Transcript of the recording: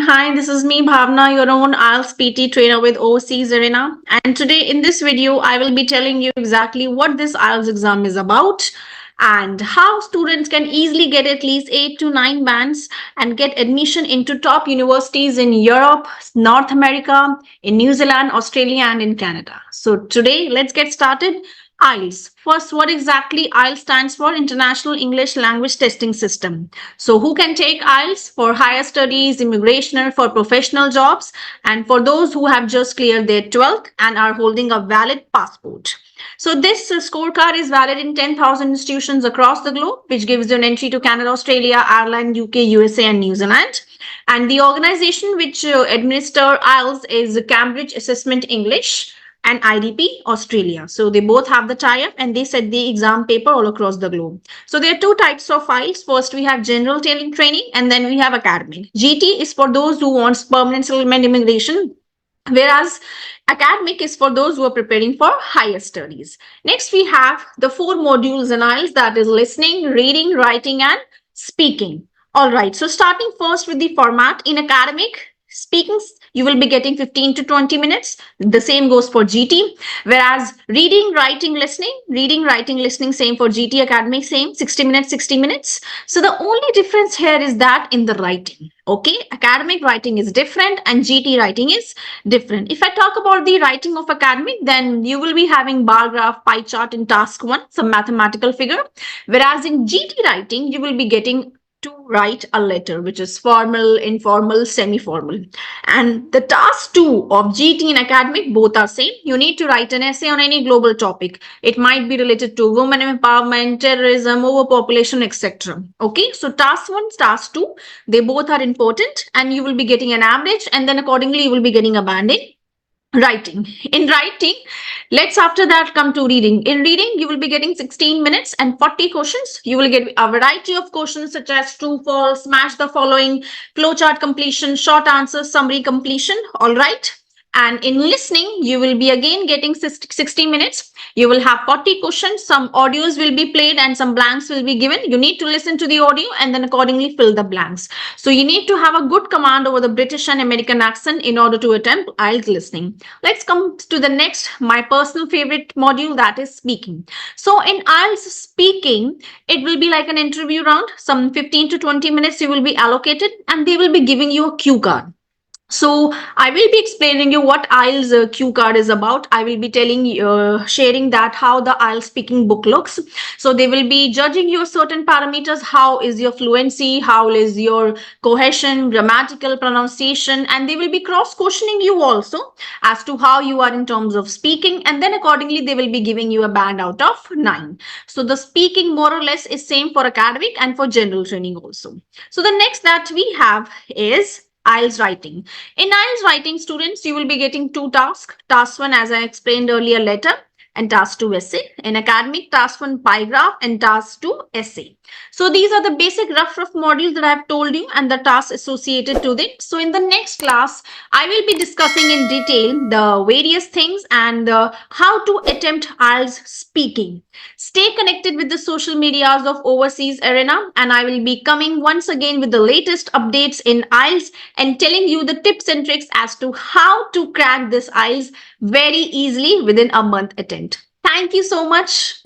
Hi, this is me, Bhavna, your own IELTS PT trainer with Overseas Arena. And today in this video, I will be telling you exactly what this IELTS exam is about and how students can easily get at least 8 to 9 bands and get admission into top universities in Europe, North America, in New Zealand, Australia, and in Canada. So today, let's get started. IELTS. First, what exactly IELTS stands for? International English Language Testing System. So who can take IELTS? For higher studies, immigration, for professional jobs, and for those who have just cleared their 12th and are holding a valid passport. So this scorecard is valid in 10,000 institutions across the globe, which gives you an entry to Canada, Australia, Ireland, UK, USA, and New Zealand. And the organization which administer IELTS is Cambridge Assessment English and IDP Australia. So they both have the tie-up and they set the exam paper all across the globe. So there are two types of files. First, we have general training and then we have academic. GT is for those who want permanent settlement immigration, whereas academic is for those who are preparing for higher studies. Next, we have the 4 modules in IELTS, that is listening, reading, writing, and speaking. All right, so starting first with the format. In academic, speaking, you will be getting 15 to 20 minutes. The same goes for GT. Whereas reading, writing, listening, same for GT, academic, same 60 minutes, 60 minutes. So the only difference here is that in the writing. Okay, academic writing is different and GT writing is different. If I talk about the writing of academic, then you will be having bar graph, pie chart in task 1, some mathematical figure. Whereas in GT writing, you will be getting to write a letter, which is formal, informal, semi-formal. And the task 2 of GT and academic, both are same. You need to write an essay on any global topic. It might be related to women empowerment, terrorism, overpopulation, etc. Okay, so task 1, task 2, they both are important and you will be getting an average and then accordingly you will be getting a banding. Writing. In writing, let's after that come to reading. In reading, you will be getting 16 minutes and 40 questions. You will get a variety of questions such as true, false, match the following, flowchart completion, short answers, summary completion. All right. And in listening, you will be again getting 60 minutes. You will have 40 questions. Some audios will be played and some blanks will be given. You need to listen to the audio and then accordingly fill the blanks. So you need to have a good command over the British and American accent in order to attempt IELTS listening. Let's come to the next, my personal favorite module, that is speaking. So in IELTS speaking, it will be like an interview round. Some 15 to 20 minutes you will be allocated and they will be giving you a cue card. So I will be explaining you what IELTS cue card is about. I will be sharing that how the IELTS speaking book looks. So they will be judging your certain parameters. How is your fluency? How is your cohesion, grammatical pronunciation? And they will be cross-questioning you also as to how you are in terms of speaking. And then accordingly, they will be giving you a band out of 9. So the speaking more or less is same for academic and for general training also. So the next that we have is IELTS writing. In IELTS writing, students, you will be getting 2 tasks. Task 1, as I explained earlier, letter, and task 2, essay. In academic, task 1, pie graph, and task 2, essay. So these are the basic rough modules that I have told you and the tasks associated to them. So in the next class, I will be discussing in detail the various things and how to attempt IELTS speaking. Stay connected with the social medias of Overseas Arena and I will be coming once again with the latest updates in IELTS and telling you the tips and tricks as to how to crack this IELTS very easily within a month attempt. Thank you so much.